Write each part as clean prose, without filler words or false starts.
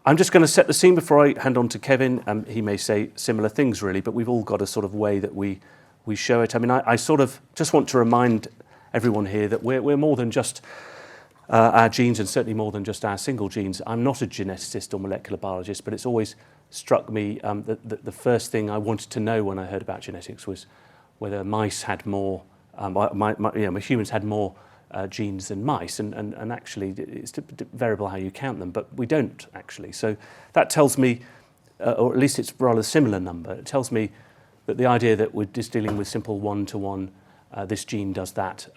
I'm just going to set the scene before I hand on to Kevin. He may say similar things, really, but we've all got a sort of way that we show it. I mean, I sort of just want to remind everyone here that we're more than just our genes, and certainly more than just our single genes. I'm not a geneticist or molecular biologist, but it's always struck me that the first thing I wanted to know when I heard about genetics was whether mice had more, humans had more genes than mice, and actually it's variable how you count them, but we don't actually. So that tells me, or at least it's a rather similar number, it tells me that the idea that we're just dealing with simple one-to-one, this gene does that,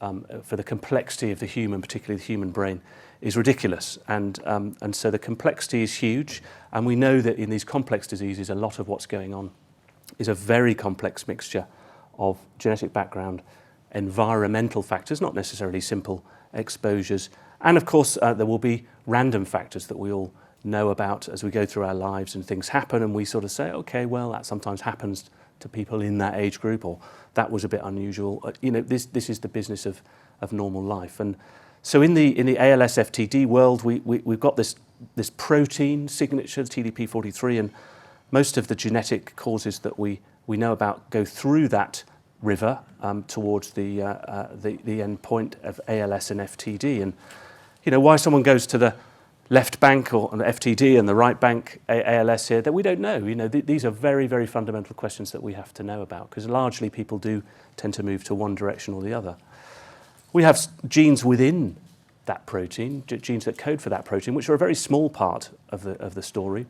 for the complexity of the human, particularly the human brain, is ridiculous. And so the complexity is huge, and we know that in these complex diseases, a lot of what's going on is a very complex mixture of genetic background, environmental factors, not necessarily simple exposures, and of course there will be random factors that we all know about as we go through our lives, and things happen and we sort of say, okay, well, that sometimes happens to people in that age group, or that was a bit unusual. This is the business of normal life. And so in the ALS FTD world, we've got this protein signature, TDP43, and most of the genetic causes that we know about go through that river towards the end point of ALS and FTD. And why someone goes to the left bank or an FTD and the right bank ALS here, that we don't know. These are very, very fundamental questions that we have to know about, because largely people do tend to move to one direction or the other. We have genes within that protein, genes that code for that protein, which are a very small part of the story,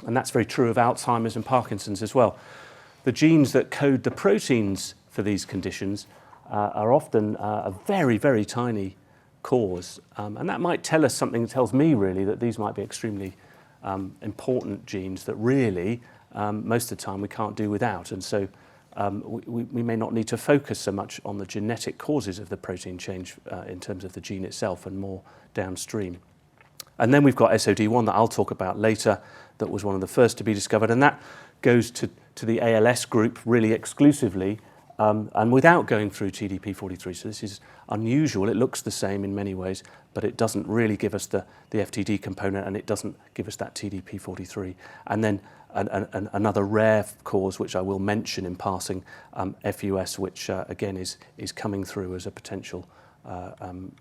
and that's very true of Alzheimer's and Parkinson's as well. The genes that code the proteins for these conditions are often a very, very tiny cause. And that might tell us something, tells me really that these might be extremely important genes that really, most of the time, we can't do without. And so we may not need to focus so much on the genetic causes of the protein change in terms of the gene itself, and more downstream. And then we've got SOD1 that I'll talk about later, that was one of the first to be discovered, and that goes to the ALS group really exclusively, and without going through TDP43. So this is unusual. It looks the same in many ways, but it doesn't really give us the FTD component, and it doesn't give us that TDP43. And then another rare cause, which I will mention in passing, FUS, which again is coming through as a potential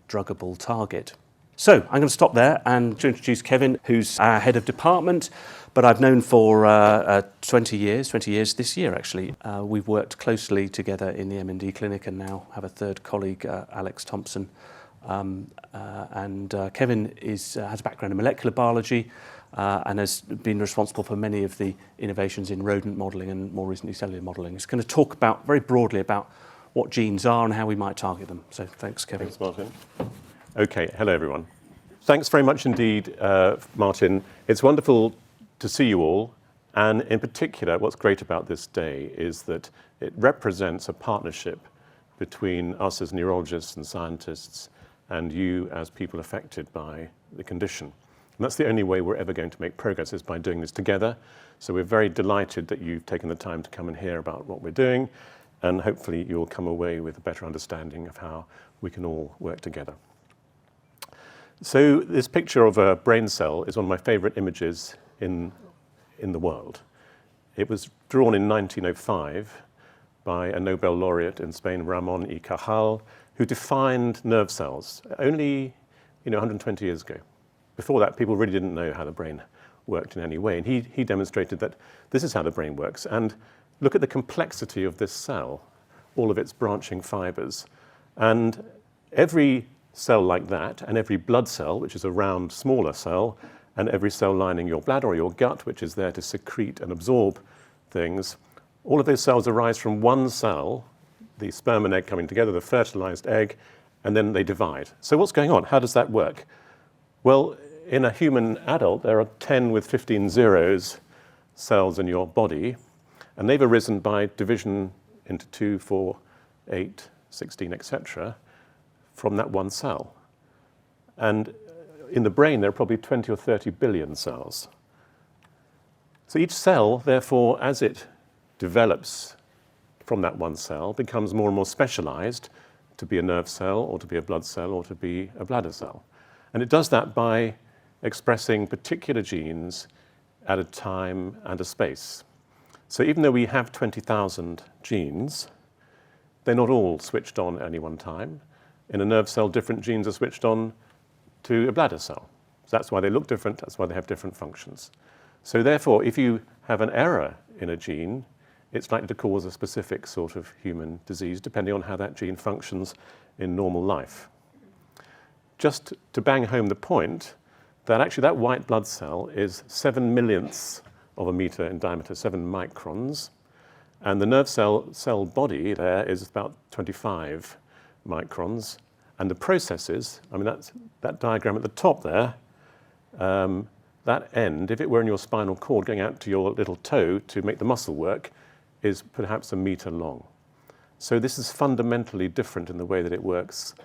druggable target. So I'm going to stop there and to introduce Kevin, who's our head of department, but I've known for 20 years this year actually. We've worked closely together in the MND clinic, and now have a third colleague, Alex Thompson. Kevin has a background in molecular biology and has been responsible for many of the innovations in rodent modelling and more recently cellular modelling. He's going to talk very broadly about what genes are and how we might target them. So thanks, Kevin. Thanks, Martin. Okay, hello everyone. Thanks very much indeed, Martin. It's wonderful to see you all, and in particular, what's great about this day is that it represents a partnership between us as neurologists and scientists and you as people affected by the condition. And that's the only way we're ever going to make progress, is by doing this together. So we're very delighted that you've taken the time to come and hear about what we're doing, and hopefully you'll come away with a better understanding of how we can all work together. So this picture of a brain cell is one of my favorite images in the world. It was drawn in 1905 by a Nobel laureate in Spain, Ramon y Cajal, who defined nerve cells only 120 years ago. Before that, people really didn't know how the brain worked in any way. And he demonstrated that this is how the brain works. And look at the complexity of this cell, all of its branching fibers. And every cell like that, and every blood cell, which is a round, smaller cell, and every cell lining your bladder or your gut, which is there to secrete and absorb things, all of those cells arise from one cell, the sperm and egg coming together, the fertilized egg, and then they divide. So what's going on? How does that work? Well, in a human adult, there are 10 with 15 zeros cells in your body, and they've arisen by division into 2, 4, 8, 16, etc., from that one cell. And in the brain, there are probably 20 or 30 billion cells. So each cell, therefore, as it develops from that one cell, becomes more and more specialized to be a nerve cell, or to be a blood cell, or to be a bladder cell. And it does that by expressing particular genes at a time and a space. So even though we have 20,000 genes, they're not all switched on at any one time. In a nerve cell, different genes are switched on to a bladder cell. So that's why they look different, that's why they have different functions. So therefore, if you have an error in a gene, it's likely to cause a specific sort of human disease, depending on how that gene functions in normal life. Just to bang home the point, that actually that white blood cell is 7 millionths of a meter in diameter, 7 microns, and the nerve cell body there is about 25 microns, and the processes, I mean, that diagram at the top there, that end, if it were in your spinal cord going out to your little toe to make the muscle work, is perhaps a meter long. So this is fundamentally different in the way that it works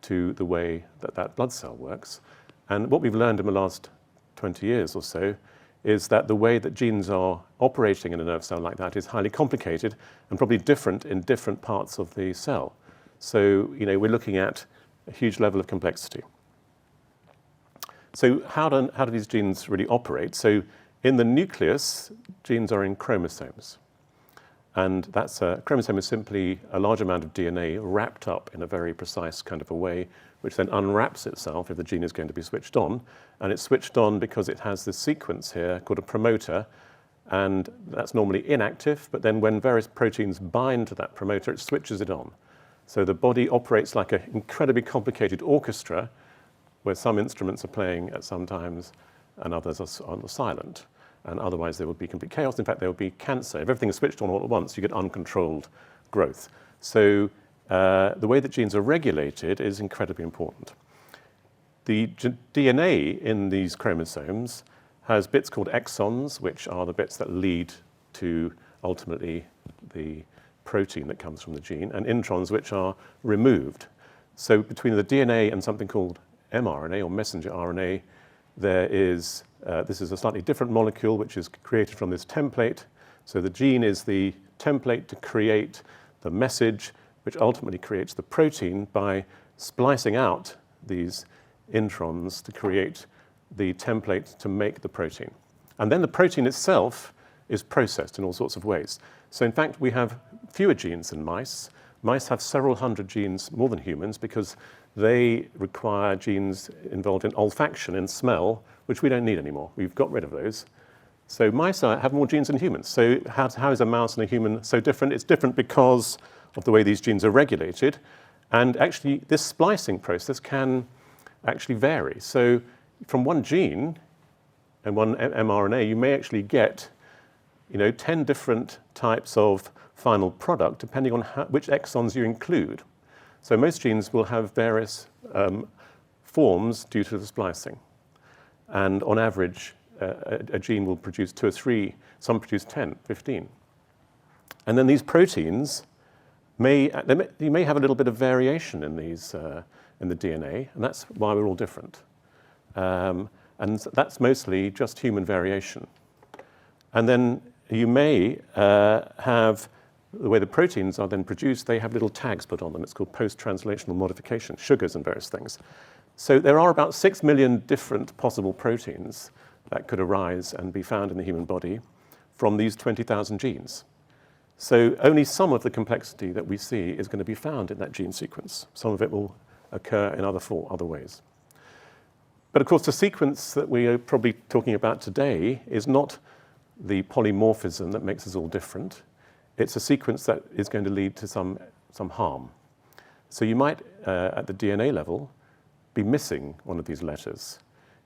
to the way that that blood cell works. And what we've learned in the last 20 years or so is that the way that genes are operating in a nerve cell like that is highly complicated and probably different in different parts of the cell. So, we're looking at a huge level of complexity. So how do these genes really operate? So in the nucleus, genes are in chromosomes. And that's a chromosome is simply a large amount of DNA wrapped up in a very precise kind of a way, which then unwraps itself if the gene is going to be switched on. And it's switched on because it has this sequence here called a promoter, and that's normally inactive, but then when various proteins bind to that promoter, it switches it on. So the body operates like an incredibly complicated orchestra, where some instruments are playing at some times and others are silent. And otherwise there would be complete chaos. In fact, there would be cancer. If everything is switched on all at once, you get uncontrolled growth. So the way that genes are regulated is incredibly important. The DNA in these chromosomes has bits called exons, which are the bits that lead to ultimately the protein that comes from the gene, and introns, which are removed. So between the DNA and something called mRNA or messenger RNA, there is this is a slightly different molecule which is created from this template. So the gene is the template to create the message, which ultimately creates the protein by splicing out these introns to create the template to make the protein. And then the protein itself is processed in all sorts of ways. So in fact, we have fewer genes than mice. Mice have several hundred genes more than humans because they require genes involved in olfaction and smell, which we don't need anymore. We've got rid of those. So mice have more genes than humans. So how is a mouse and a human so different? It's different because of the way these genes are regulated. And actually, this splicing process can actually vary. So from one gene and one mRNA, you may actually get 10 different types of final product, depending on which exons you include. So most genes will have various forms due to the splicing. And on average, a gene will produce 2 or 3, some produce 10, 15. And then these proteins you may have a little bit of variation in these in the DNA, and that's why we're all different. And that's mostly just human variation. And then you may have the way the proteins are then produced, they have little tags put on them. It's called post-translational modification, sugars and various things. So there are about 6 million different possible proteins that could arise and be found in the human body from these 20,000 genes. So only some of the complexity that we see is going to be found in that gene sequence. Some of it will occur in other ways. But of course, the sequence that we are probably talking about today is not the polymorphism that makes us all different. It's a sequence that is going to lead to some harm. So you might, at the DNA level, be missing one of these letters.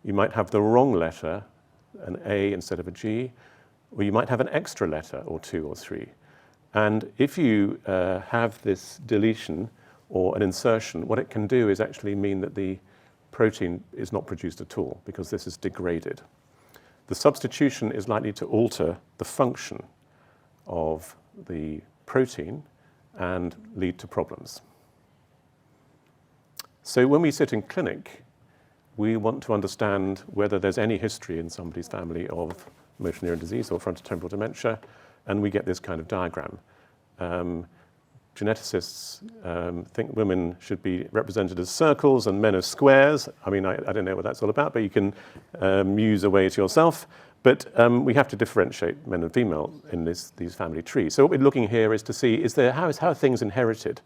You might have the wrong letter, an A instead of a G, or you might have an extra letter or 2 or 3. And if you have this deletion or an insertion, what it can do is actually mean that the protein is not produced at all because this is degraded. The substitution is likely to alter the function of the protein and lead to problems. So when we sit in clinic, we want to understand whether there's any history in somebody's family of motor neuron disease or frontotemporal dementia, and we get this kind of diagram. geneticists think women should be represented as circles and men as squares. I mean, I don't know what that's all about, but you can muse away to yourself. But we have to differentiate men and female in these family trees. So what we're looking here is to see, how are things inherited?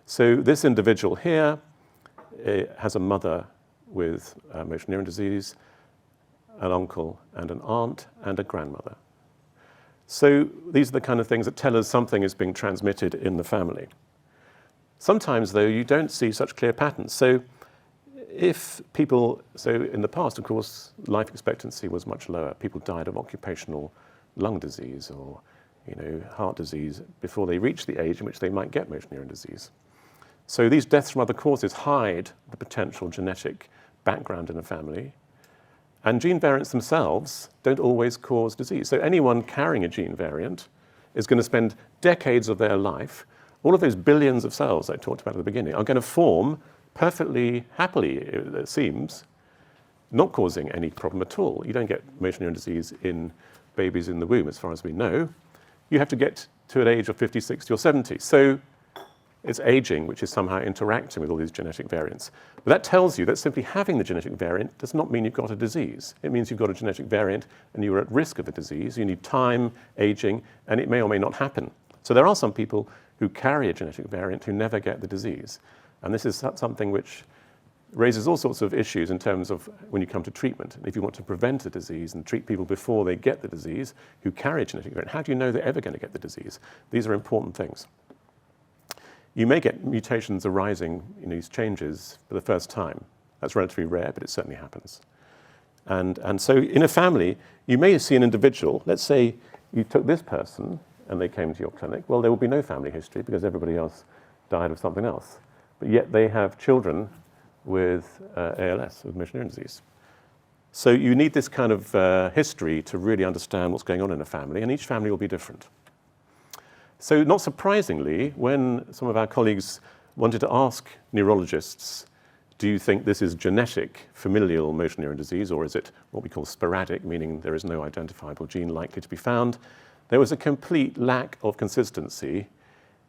So this individual here has a mother with motor neuron disease, an uncle and an aunt, and a grandmother. So these are the kind of things that tell us something is being transmitted in the family. Sometimes, though, you don't see such clear patterns. So in the past, of course, life expectancy was much lower. People died of occupational lung disease or heart disease before they reached the age in which they might get motor neuron disease. So these deaths from other causes hide the potential genetic background in a family. And gene variants themselves don't always cause disease. So anyone carrying a gene variant is going to spend decades of their life, all of those billions of cells I talked about at the beginning, are going to form perfectly happily, it seems, not causing any problem at all. You don't get motor neuron disease in babies in the womb, as far as we know. You have to get to an age of 50, 60, or 70. So it's aging which is somehow interacting with all these genetic variants. But that tells you that simply having the genetic variant does not mean you've got a disease. It means you've got a genetic variant and you are at risk of a disease. You need time, aging, and it may or may not happen. So there are some people who carry a genetic variant who never get the disease. And this is something which raises all sorts of issues in terms of when you come to treatment. If you want to prevent a disease and treat people before they get the disease who carry a genetic variant, how do you know they're ever going to get the disease? These are important things. You may get mutations arising in these changes for the first time. That's relatively rare, but it certainly happens. And so in a family, you may see an individual, let's say you took this person and they came to your clinic. Well, there will be no family history because everybody else died of something else. But yet they have children with ALS, with motor neuron disease. So you need this kind of history to really understand what's going on in a family, and each family will be different. So not surprisingly, when some of our colleagues wanted to ask neurologists, do you think this is genetic familial motor neuron disease, or is it what we call sporadic, meaning there is no identifiable gene likely to be found, there was a complete lack of consistency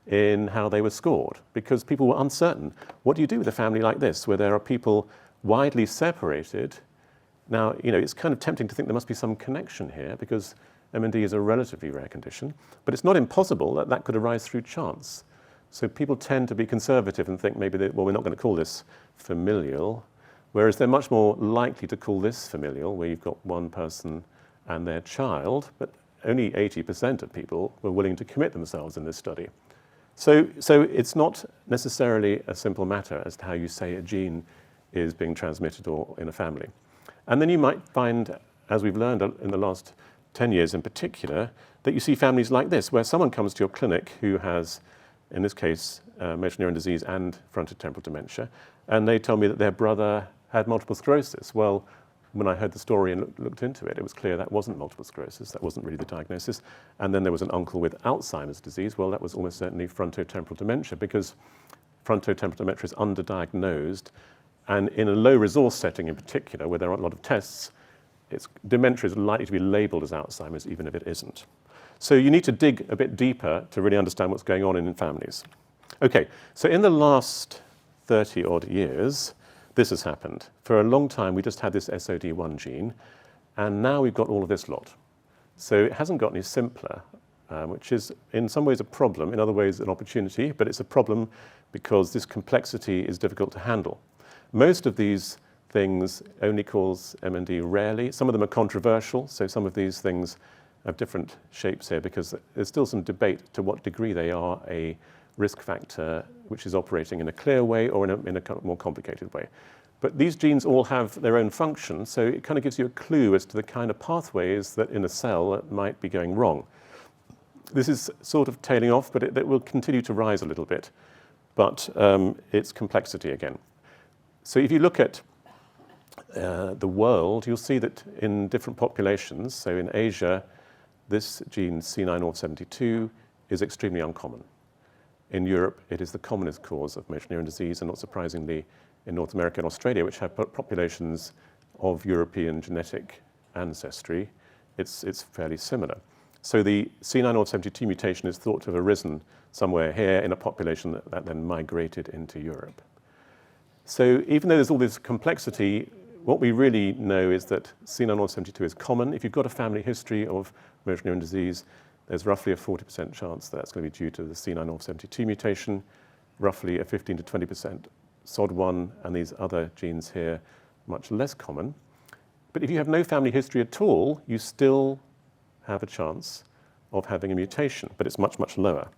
in how they were scored, because people were uncertain. What do you do with a family like this, where there are people widely separated? Now, it's kind of tempting to think there must be some connection here, because MND is a relatively rare condition, but it's not impossible that that could arise through chance. So people tend to be conservative and think maybe we're not going to call this familial, whereas they're much more likely to call this familial, where you've got one person and their child, but only 80% of people were willing to commit themselves in this study. So it's not necessarily a simple matter as to how you say a gene is being transmitted or in a family. And then you might find, as we've learned in the last 10 years in particular, that you see families like this, where someone comes to your clinic who has, in this case, motor neuron disease and frontotemporal dementia, and they tell me that their brother had multiple sclerosis. Well, when I heard the story and looked into it, it was clear that wasn't multiple sclerosis, that wasn't really the diagnosis. And then there was an uncle with Alzheimer's disease. Well, that was almost certainly frontotemporal dementia, because frontotemporal dementia is underdiagnosed, and in a low resource setting in particular, where there aren't a lot of tests, dementia is likely to be labeled as Alzheimer's, even if it isn't. So you need to dig a bit deeper to really understand what's going on in families. Okay, so in the last 30 odd years, this has happened. For a long time, we just had this SOD1 gene, and now we've got all of this lot. So it hasn't got any simpler, which is in some ways a problem, in other ways an opportunity, but it's a problem because this complexity is difficult to handle. Most of these things only cause MND rarely. Some of them are controversial, so some of these things have different shapes here because there's still some debate to what degree they are a risk factor which is operating in a clear way or in a more complicated way. But these genes all have their own function, so it kind of gives you a clue as to the kind of pathways that in a cell that might be going wrong. This is sort of tailing off, but it will continue to rise a little bit. But it's complexity again. So if you look at the world, you'll see that in different populations, so in Asia, this gene C9orf72 is extremely uncommon. In Europe, it is the commonest cause of motor neuron disease, and not surprisingly, in North America and Australia, which have populations of European genetic ancestry, it's fairly similar. So the C9orf72 mutation is thought to have arisen somewhere here in a population that then migrated into Europe. So even though there's all this complexity, what we really know is that C9orf72 is common. If you've got a family history of motor neuron disease, there's roughly a 40% chance that's going to be due to the C9orf72 mutation, roughly a 15 to 20% SOD1, and these other genes here, much less common. But if you have no family history at all, you still have a chance of having a mutation, but it's much, much lower.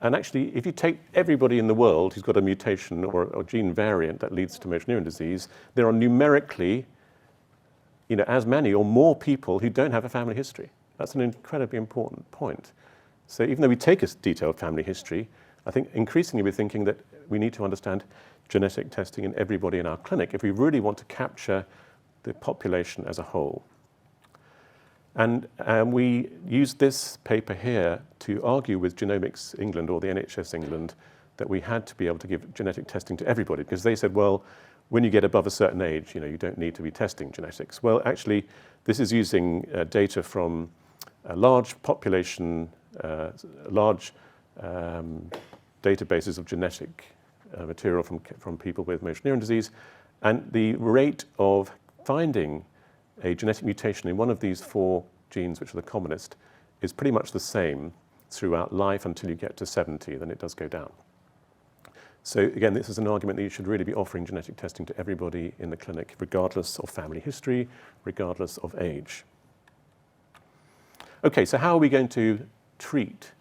And actually, if you take everybody in the world who's got a mutation or gene variant that leads to motor neuron disease, there are numerically, as many or more people who don't have a family history. That's an incredibly important point. So even though we take a detailed family history, I think increasingly we're thinking that we need to understand genetic testing in everybody in our clinic if we really want to capture the population as a whole. And we used this paper here to argue with Genomics England or the NHS England that we had to be able to give genetic testing to everybody, because they said, well, when you get above a certain age, you don't need to be testing genetics. Well, actually, this is using data from a large population, large databases of genetic material from people with motor neuron disease, and the rate of finding a genetic mutation in one of these 4 genes, which are the commonest, is pretty much the same throughout life until you get to 70, then it does go down. So again, this is an argument that you should really be offering genetic testing to everybody in the clinic, regardless of family history, regardless of age. Okay, so how are we going to treat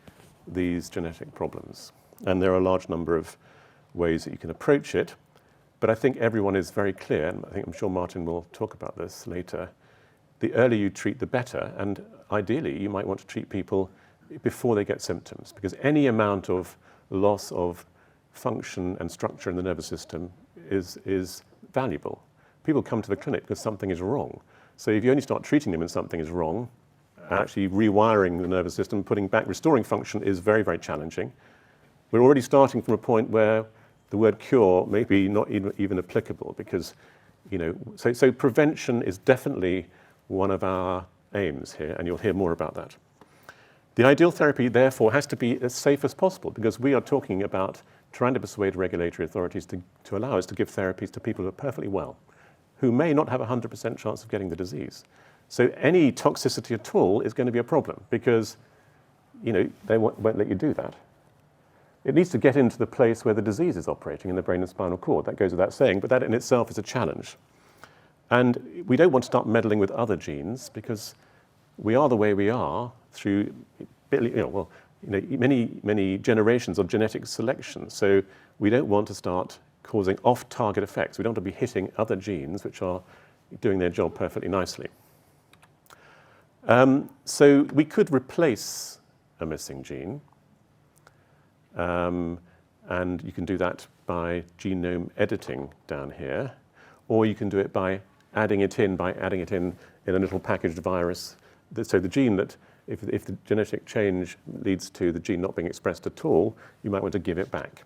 these genetic problems? And there are a large number of ways that you can approach it, but I think everyone is very clear, and I'm sure Martin will talk about this later. The earlier you treat, the better, and ideally you might want to treat people before they get symptoms, because any amount of loss of function and structure in the nervous system is valuable. People come to the clinic because something is wrong. So if you only start treating them when something is wrong, actually rewiring the nervous system, restoring function is very, very challenging. We're already starting from a point where the word cure may be not even applicable, because, so prevention is definitely one of our aims here, and you'll hear more about that. The ideal therapy, therefore, has to be as safe as possible, because we are talking about trying to persuade regulatory authorities to allow us to give therapies to people who are perfectly well, who may not have a 100% chance of getting the disease. So any toxicity at all is going to be a problem, because they won't let you do that. It needs to get into the place where the disease is operating in the brain and spinal cord. That goes without saying, but that in itself is a challenge. And we don't want to start meddling with other genes, because we are the way we are through many generations of genetic selection. So we don't want to start causing off-target effects. We don't want to be hitting other genes which are doing their job perfectly nicely. So we could replace a missing gene, and you can do that by genome editing down here, or you can do it by adding it in a little packaged virus. So the gene that, if the genetic change leads to the gene not being expressed at all, you might want to give it back.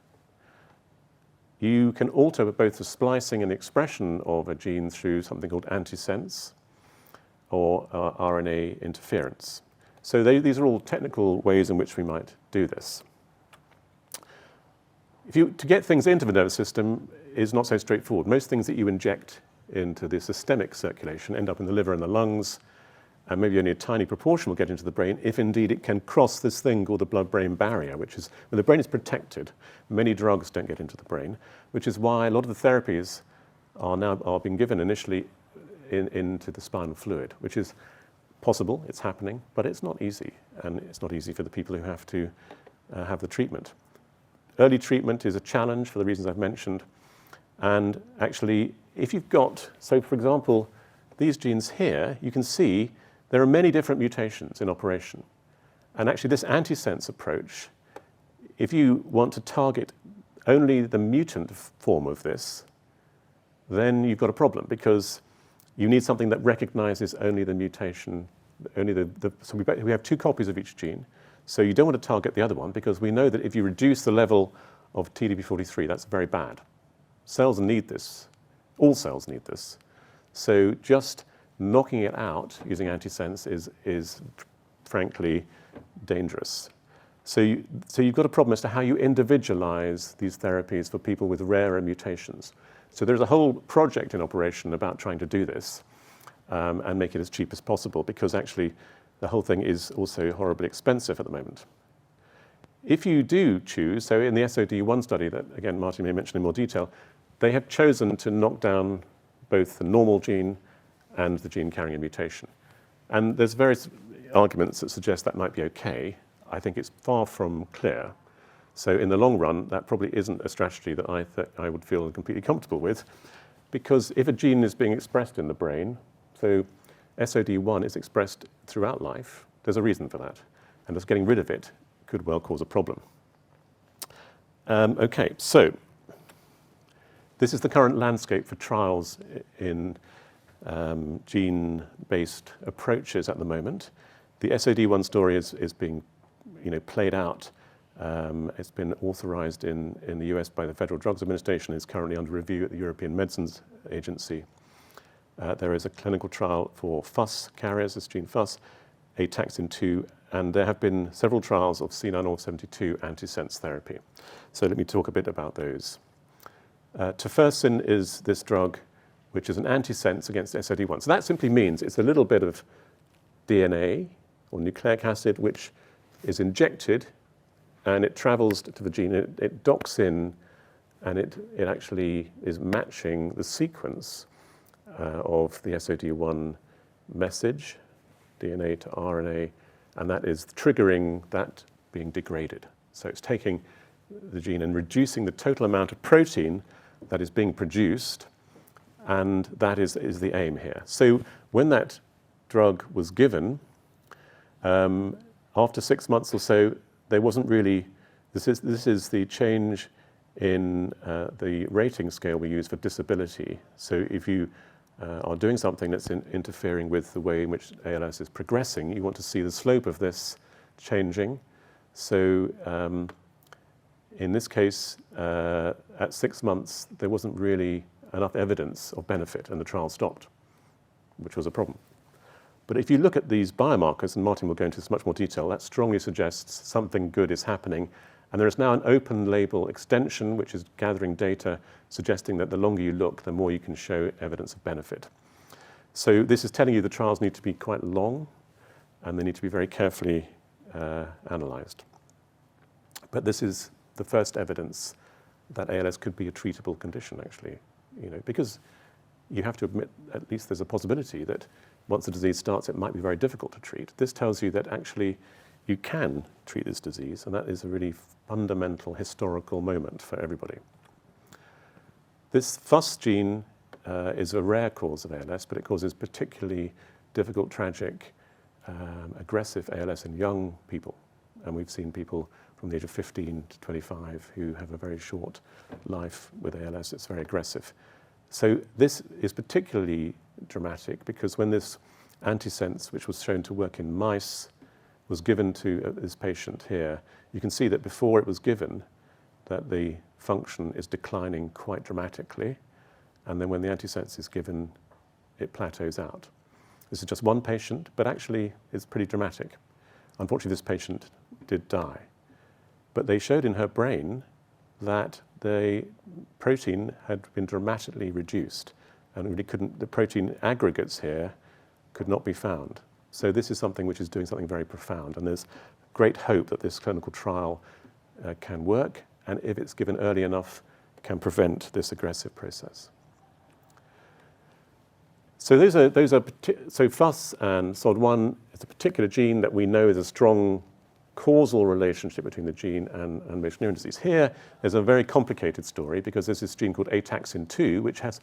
You can alter both the splicing and the expression of a gene through something called antisense or RNA interference. So these are all technical ways in which we might do this. To get things into the nervous system is not so straightforward. Most things that you inject into the systemic circulation end up in the liver and the lungs, and maybe only a tiny proportion will get into the brain, if indeed it can cross this thing called the blood-brain barrier, which is, when the brain is protected, many drugs don't get into the brain, which is why a lot of the therapies are being given initially into the spinal fluid, which is possible, it's happening, but it's not easy, and it's not easy for the people who have to have the treatment. Early treatment is a challenge for the reasons I've mentioned, and actually, if you've got, so for example, these genes here, you can see there are many different mutations in operation. And actually this antisense approach, if you want to target only the mutant form of this, then you've got a problem, because you need something that recognizes only the mutation, so we have 2 copies of each gene. So you don't want to target the other one, because we know that if you reduce the level of TDP43, that's very bad. Cells need this. All cells need this. So just knocking it out using antisense is frankly dangerous. So you've got a problem as to how you individualize these therapies for people with rarer mutations. So there's a whole project in operation about trying to do this and make it as cheap as possible, because actually the whole thing is also horribly expensive at the moment. If you do choose, so in the SOD1 study that, again, Martin may mention in more detail, they have chosen to knock down both the normal gene and the gene carrying a mutation. And there's various arguments that suggest that might be okay. I think it's far from clear. So in the long run, that probably isn't a strategy that I would feel completely comfortable with, because if a gene is being expressed in the brain, so SOD1 is expressed throughout life, there's a reason for that. And just getting rid of it could well cause a problem. Okay, so this is the current landscape for trials in gene-based approaches at the moment. The SOD1 story is being played out. It's been authorized in the US by the Federal Drugs Administration. It's currently under review at the European Medicines Agency. There is a clinical trial for FUS carriers, this gene FUS, ataxin-2, and there have been several trials of C9orf72 antisense therapy. So let me talk a bit about those. Tofersen is this drug which is an antisense against SOD1. So that simply means it's a little bit of DNA or nucleic acid which is injected and it travels to the gene, it docks in, and it actually is matching the sequence of the SOD1 message, DNA to RNA, and that is triggering that being degraded. So it's taking the gene and reducing the total amount of protein that is being produced, and that is the aim here. So when that drug was given, after 6 months or so, there wasn't really, this is the change in the rating scale we use for disability. So if you are doing something that's interfering with the way in which ALS is progressing, you want to see the slope of this changing. So in this case, at 6 months, there wasn't really enough evidence of benefit, and the trial stopped, which was a problem. But if you look at these biomarkers, and Martin will go into this much more detail, that strongly suggests something good is happening. And there is now an open label extension, which is gathering data, suggesting that the longer you look, the more you can show evidence of benefit. So this is telling you the trials need to be quite long, and they need to be very carefully analyzed. But this is the first evidence that ALS could be a treatable condition, actually, because you have to admit at least there's a possibility that once the disease starts, it might be very difficult to treat. This tells you that actually you can treat this disease, and that is a really fundamental historical moment for everybody. This FUS gene is a rare cause of ALS, but it causes particularly difficult, tragic, aggressive ALS in young people. And we've seen people from the age of 15 to 25 who have a very short life with ALS. It's very aggressive. So this is particularly dramatic because when this antisense, which was shown to work in mice, was given to this patient here, you can see that before it was given, that the function is declining quite dramatically. And then when the antisense is given, it plateaus out. This is just one patient, but actually it's pretty dramatic. Unfortunately, this patient did die. But they showed in her brain that the protein had been dramatically reduced, and really the protein aggregates here could not be found. So this is something which is doing something very profound, and there's great hope that this clinical trial can work, and if it's given early enough, can prevent this aggressive process. So so FUS and SOD1 is a particular gene that we know is a strong causal relationship between the gene and motor neuron disease. Here, there's a very complicated story because there's this gene called ataxin-2, which has,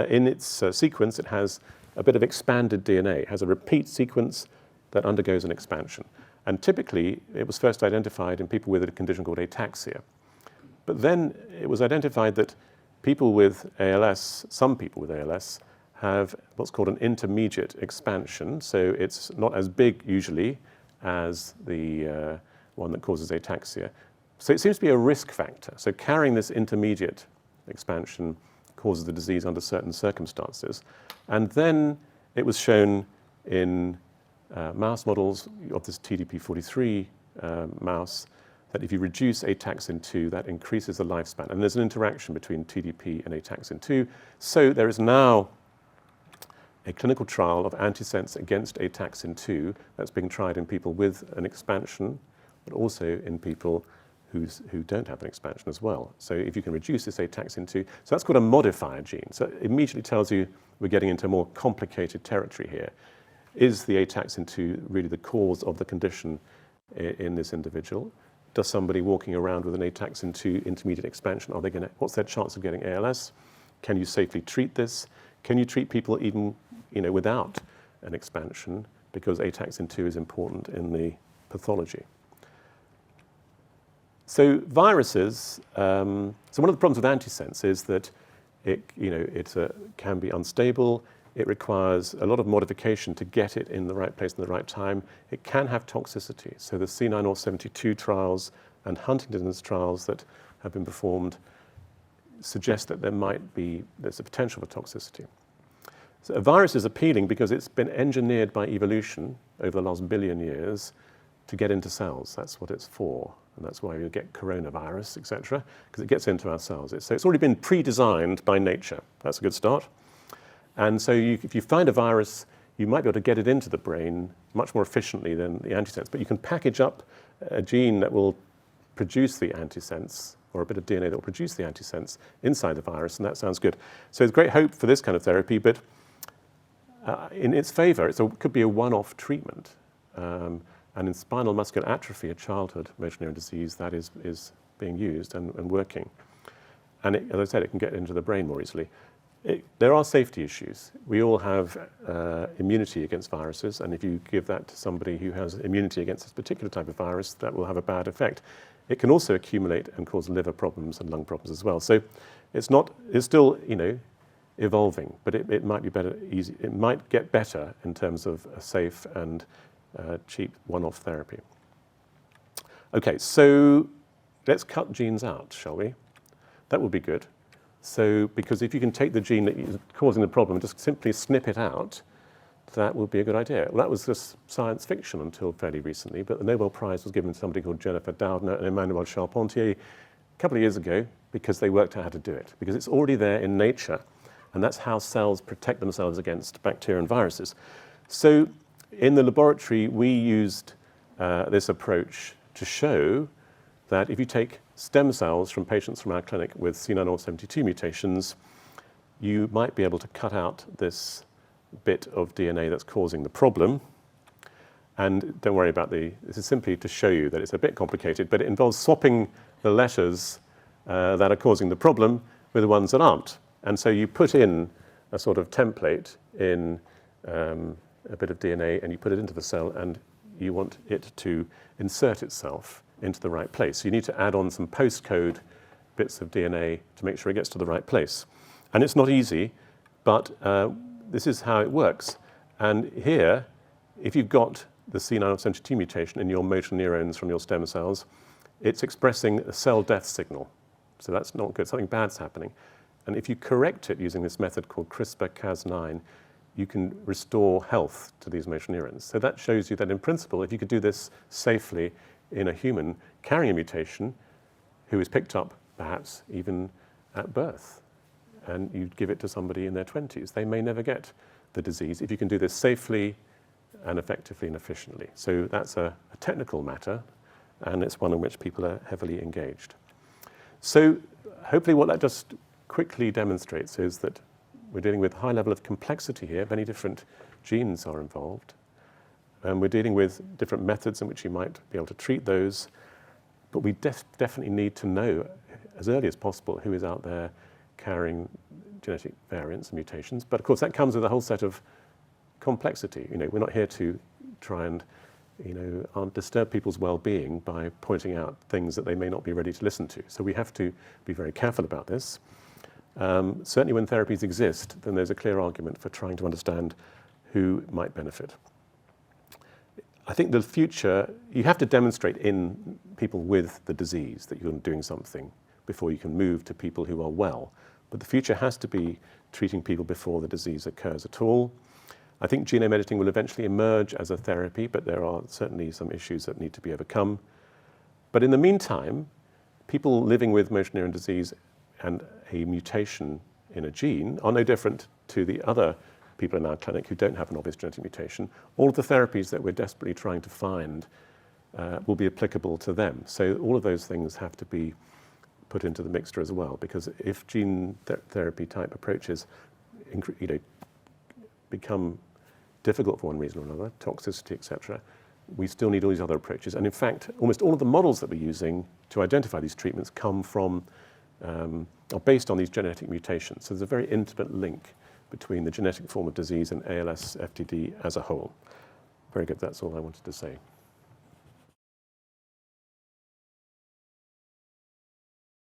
in its sequence, it has a bit of expanded DNA. It has a repeat sequence that undergoes an expansion. And typically, it was first identified in people with a condition called ataxia. But then it was identified that people with ALS, some people with ALS, have what's called an intermediate expansion. So it's not as big usually as the one that causes ataxia. So it seems to be a risk factor. So carrying this intermediate expansion causes the disease under certain circumstances. And then it was shown in mouse models of this TDP43 mouse, that if you reduce ataxin-2, that increases the lifespan. And there's an interaction between TDP and ataxin-2. So there is now a clinical trial of antisense against ataxin-2 that's being tried in people with an expansion, but also in people who don't have an expansion as well. So if you can reduce this ataxin-2, so that's called a modifier gene. So it immediately tells you we're getting into more complicated territory here. Is the ataxin-2 really the cause of the condition in this individual? Does somebody walking around with an ataxin-2 intermediate expansion, what's their chance of getting ALS? Can you safely treat this? Can you treat people even without an expansion, because ataxin-2 is important in the pathology? So viruses, so one of the problems with antisense is that it can be unstable. It requires a lot of modification to get it in the right place in the right time. It can have toxicity. So the C9orf72 trials and Huntington's trials that have been performed suggest that there's a potential for toxicity. So a virus is appealing because it's been engineered by evolution over the last billion years to get into cells. That's what it's for. And that's why you get coronavirus, et cetera, because it gets into our cells. So it's already been pre-designed by nature. That's a good start. And so if you find a virus, you might be able to get it into the brain much more efficiently than the antisense. But you can package up a gene that will produce the antisense, or a bit of DNA that will produce the antisense inside the virus, and that sounds good. So there's great hope for this kind of therapy, but in its favor, it could be a one-off treatment. And in spinal muscular atrophy, a childhood motor neuron disease, that is being used and working. And as I said, it can get into the brain more easily. There are safety issues. We all have immunity against viruses, and if you give that to somebody who has immunity against this particular type of virus, that will have a bad effect. It can also accumulate and cause liver problems and lung problems as well. So it's still evolving, but it might be easy. It might get better in terms of a safe and cheap one-off therapy. Okay, so let's cut genes out, shall we? That would be good. So, because if you can take the gene that is causing the problem and just simply snip it out, that would be a good idea. Well, that was just science fiction until fairly recently, but the Nobel Prize was given to somebody called Jennifer Doudna and Emmanuel Charpentier a couple of years ago because they worked out how to do it, because it's already there in nature, and that's how cells protect themselves against bacteria and viruses. So in the laboratory, we used this approach to show that if you take stem cells from patients from our clinic with C9orf72 mutations, you might be able to cut out this bit of DNA that's causing the problem. And don't worry about this is simply to show you that it's a bit complicated, but it involves swapping the letters that are causing the problem with the ones that aren't. And so you put in a sort of template in a bit of DNA, and you put it into the cell, and you want it to insert itself into the right place. So you need to add on some postcode bits of DNA to make sure it gets to the right place. And it's not easy, but this is how it works. And here, if you've got the C9orf72 mutation in your motor neurons from your stem cells, it's expressing a cell death signal. So that's not good. Something bad's happening. And if you correct it using this method called CRISPR-Cas9, you can restore health to these motor neurons. So that shows you that in principle, if you could do this safely in a human carrying a mutation who is picked up perhaps even at birth, and you give it to somebody in their 20s, they may never get the disease if you can do this safely and effectively and efficiently. So that's a technical matter, and it's one in which people are heavily engaged. So hopefully what that just quickly demonstrates is that we're dealing with a high level of complexity here. Many different genes are involved. And we're dealing with different methods in which you might be able to treat those. But we definitely need to know as early as possible who is out there carrying genetic variants and mutations. But of course, that comes with a whole set of complexity. We're not here to try and disturb people's well-being by pointing out things that they may not be ready to listen to. So we have to be very careful about this. Certainly when therapies exist, then there's a clear argument for trying to understand who might benefit. I think the future, you have to demonstrate in people with the disease that you're doing something before you can move to people who are well. But the future has to be treating people before the disease occurs at all. I think genome editing will eventually emerge as a therapy, but there are certainly some issues that need to be overcome. But in the meantime, people living with motor neuron disease and a mutation in a gene are no different to the other people in our clinic who don't have an obvious genetic mutation. All of the therapies that we're desperately trying to find will be applicable to them. So all of those things have to be put into the mixture as well, because if gene therapy type approaches become difficult for one reason or another, toxicity, etc., we still need all these other approaches. And in fact, almost all of the models that we're using to identify these treatments come from, are based on these genetic mutations. So there's a very intimate link between the genetic form of disease and ALS, FTD as a whole. Very good, that's all I wanted to say.